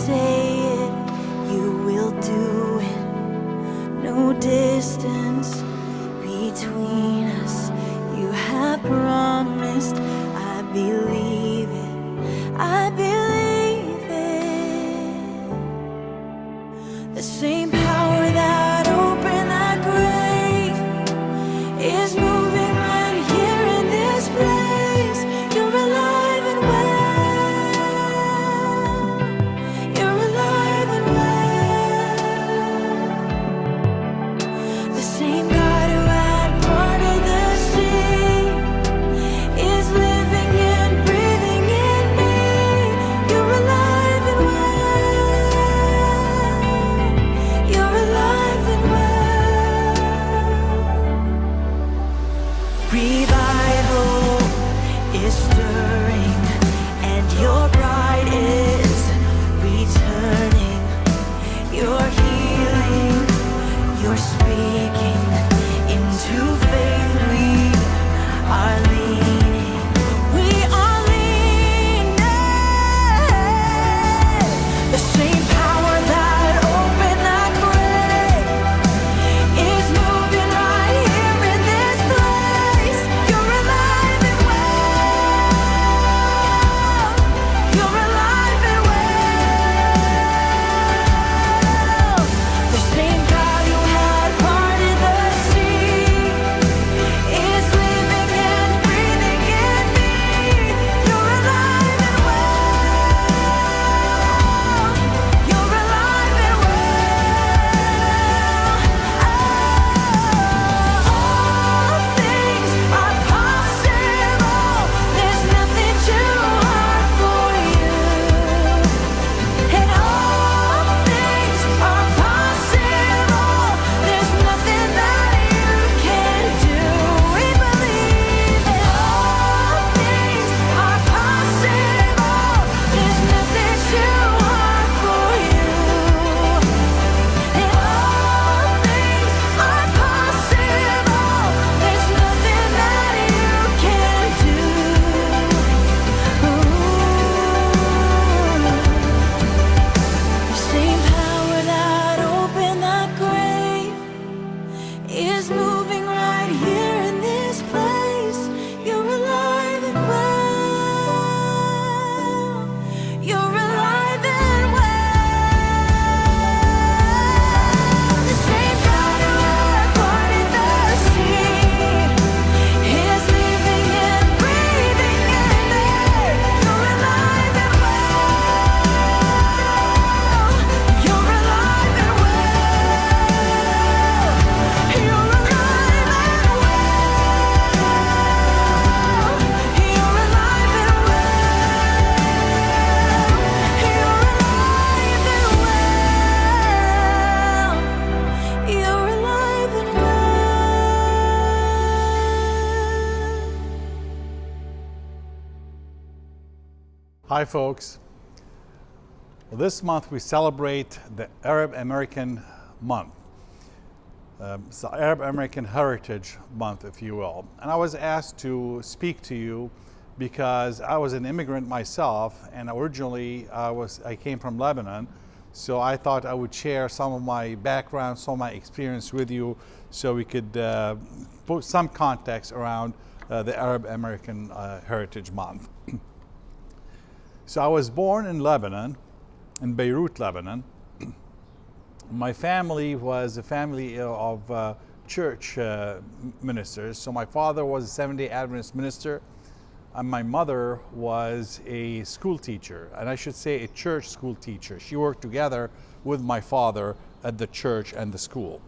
say it, you will do it. No distance between us. You have promised. I believe it. I believe it. The same power that opened that grave is moving right here in this place. You're alive and well. You're alive and well. The same God who had parted the sea is living and breathing in me. You're alive and well. You're alive and well. Revival is stirring, and your bride is returning. You're healing, you're speaking into faith. We are leaning, we are leaning. The same power that opened that grave is moving right here in this place. You're alive and well. You're alive and well. The same God who had parted the sea is living and breathing in me. You're alive and well. You're alive and well. All things are possible. There's nothing too hard for you. And all things are possible. There's nothing that you can't do. We believe that all things are possible. There's nothing too hard for you. And all things are possible. There's nothing that you can't do. The same power that opened that grave is moving right here in this place. You're alive and well. You're alive and well. The same God who had parted the sea is living and breathing in me. You're alive and well. You're alive and well. You're alive and well. You're alive and well. You're alive and well. You're alive and well. Hi, folks. Well, this month we celebrate the Arab American Month. It's the Arab American Heritage Month, if you will. And I was asked to speak to you because I was an immigrant myself, and originally I came from Lebanon. So I thought I would share some of my background, some of my experience with you, so we could put some context around the Arab American Heritage Month. So I was born in Lebanon, in Beirut, Lebanon. My family was a family of church ministers. So my father was a Seventh-day Adventist minister, and my mother was a school teacher, and I should say a church school teacher. She worked together with my father at the church and the school.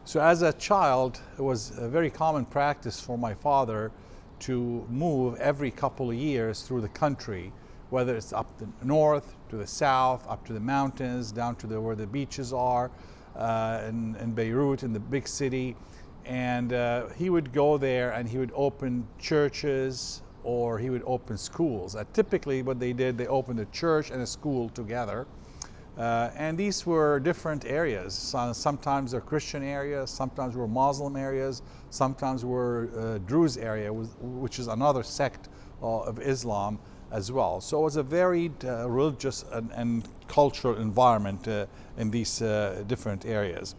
So as a child, it was a very common practice for my father to move every couple of years through the country, whether it's up the north, to the south, up to the mountains, down to where the beaches are, in Beirut, in the big city. And he would go there and he would open churches or he would open schools. Typically what they did, they opened a church and a school together. And these were different areas. Sometimes they're Christian areas, sometimes were Muslim areas, sometimes were Druze area, which is another sect of Islam as well. So it was a varied religious and cultural environment in these different areas.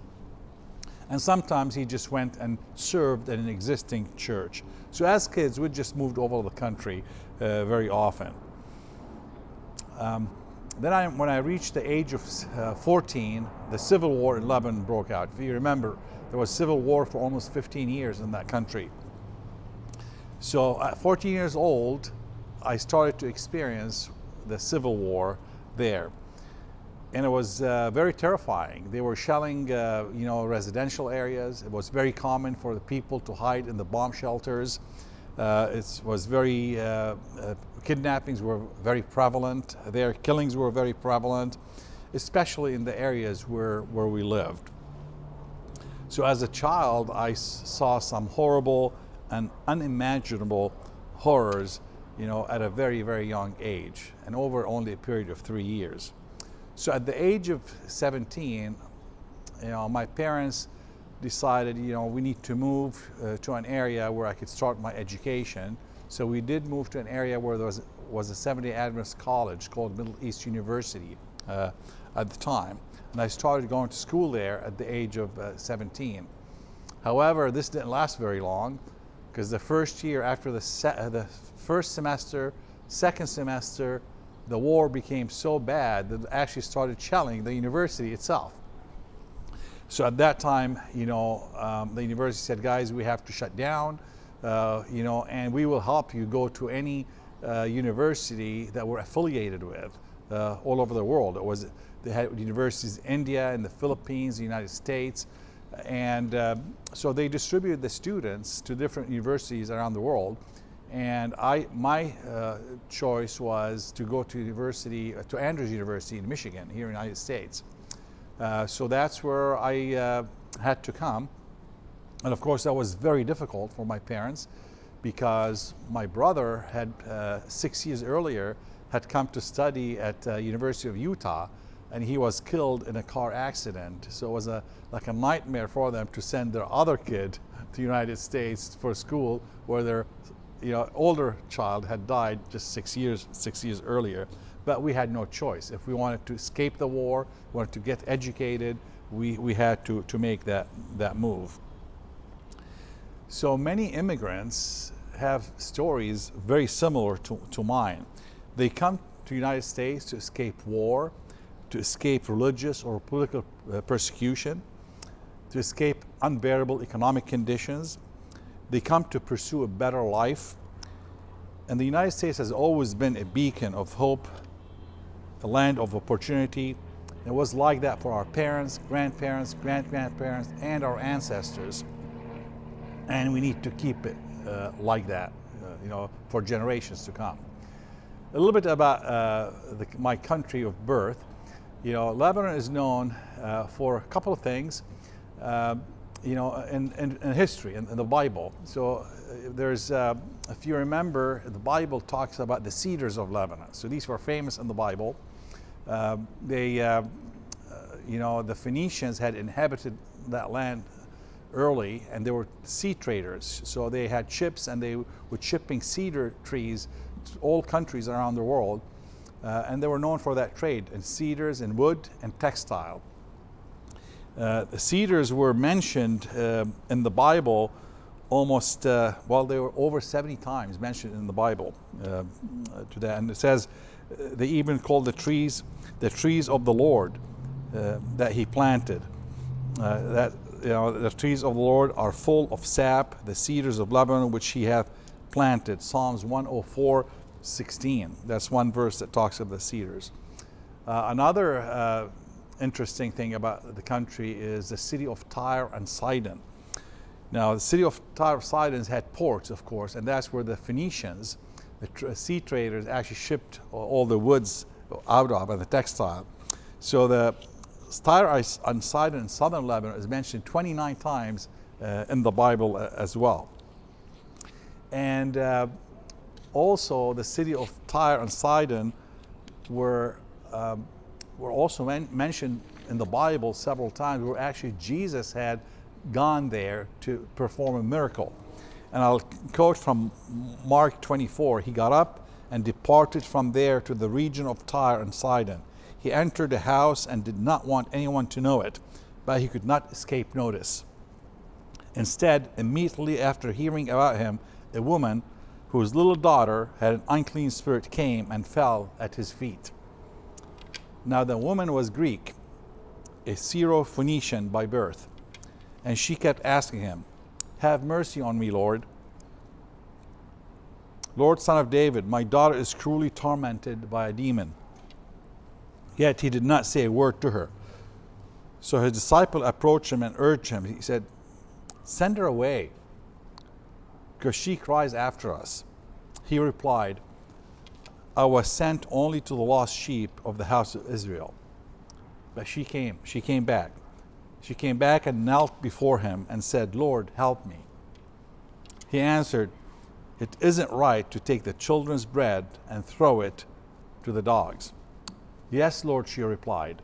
And sometimes he just went and served in an existing church. So as kids, we just moved all over the country very often. Then when I reached the age of 14, the Civil War in Lebanon broke out. If you remember, there was civil war for almost 15 years in that country. So at 14 years old, I started to experience the civil war there. And it was very terrifying. They were shelling, residential areas. It was very common for the people to hide in the bomb shelters. It was very, kidnappings were very prevalent. Their killings were very prevalent, especially in the areas where we lived. So as a child, I saw some horrible and unimaginable horrors, at a very, very young age, and over only a period of 3 years. So at the age of 17, my parents decided, we need to move to an area where I could start my education. So we did move to an area where there was a Seventh-day Adventist college called Middle East University at the time. And I started going to school there at the age of 17. However, this didn't last very long, because the first year after the first semester, second semester, the war became so bad that it actually started shelling the university itself. So at that time, the university said, guys, we have to shut down, and we will help you go to any university that we're affiliated with all over the world. They had universities in India, in the Philippines, the United States, and so they distributed the students to different universities around the world. And my choice was to go to Andrews University in Michigan, here in the United States. So that's where I had to come. And of course, that was very difficult for my parents, because my brother had 6 years earlier had come to study at University of Utah, and he was killed in a car accident. So it was like a nightmare for them to send their other kid to the United States for school, where their older child had died just 6 years earlier. But we had no choice. If we wanted to escape the war, wanted to get educated, we had to make that move. So many immigrants have stories very similar to mine. They come to the United States to escape war, to escape religious or political persecution, to escape unbearable economic conditions. They come to pursue a better life. And the United States has always been a beacon of hope, a land of opportunity. It was like that for our parents, grandparents, great-grandparents, and our ancestors. And we need to keep it like that, for generations to come. A little bit about my country of birth. Lebanon is known for a couple of things, in history, in the Bible. So there's, if you remember, the Bible talks about the cedars of Lebanon. So these were famous in the Bible. The Phoenicians had inhabited that land early, and they were sea traders. So they had ships, and they were shipping cedar trees to all countries around the world. And they were known for that trade in cedars and wood and textile. The cedars were mentioned in the Bible almost, they were over 70 times mentioned in the Bible to that. And it says, they even called the trees of the Lord that he planted. The trees of the Lord are full of sap, the cedars of Lebanon which he hath planted. Psalms 104:16. That's one verse that talks of the cedars. Another interesting thing about the country is the city of Tyre and Sidon. Now, the city of Tyre and Sidon had ports, of course, and that's where the Phoenicians, the sea traders, actually shipped all the woods out of, and the textile. So the Tyre and Sidon in southern Lebanon is mentioned 29 times in the Bible as well. And also the city of Tyre and Sidon were also mentioned in the Bible several times, where actually Jesus had gone there to perform a miracle. And I'll quote from Mark 24. He got up and departed from there to the region of Tyre and Sidon. He entered a house and did not want anyone to know it, but he could not escape notice. Instead, immediately after hearing about him, a woman whose little daughter had an unclean spirit came and fell at his feet. Now the woman was Greek, a Syro-Phoenician by birth, and she kept asking him, "Have mercy on me, Lord. Lord, Son of David, my daughter is cruelly tormented by a demon." Yet he did not say a word to her. So his disciple approached him and urged him. He said, "Send her away, because she cries after us." He replied, "I was sent only to the lost sheep of the house of Israel." But she came back. She came back and knelt before him and said, "Lord, help me." He answered, "It isn't right to take the children's bread and throw it to the dogs." "Yes, Lord," she replied.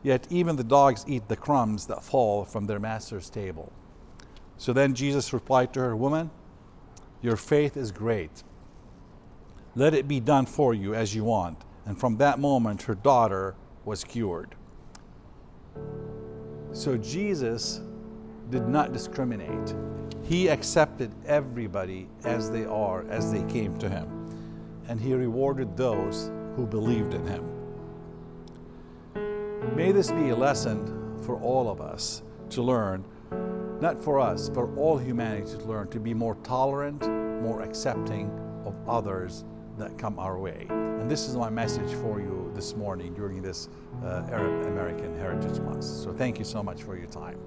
"Yet even the dogs eat the crumbs that fall from their master's table." So then Jesus replied to her, "Woman, your faith is great. Let it be done for you as you want." And from that moment, her daughter was cured. So Jesus did not discriminate. He accepted everybody as they are, as they came to him. And he rewarded those who believed in him. May this be a lesson for all of us to learn, not for us, for all humanity to learn to be more tolerant, more accepting of others that come our way. And this is my message for you this morning during this Arab American Heritage Month. So thank you so much for your time.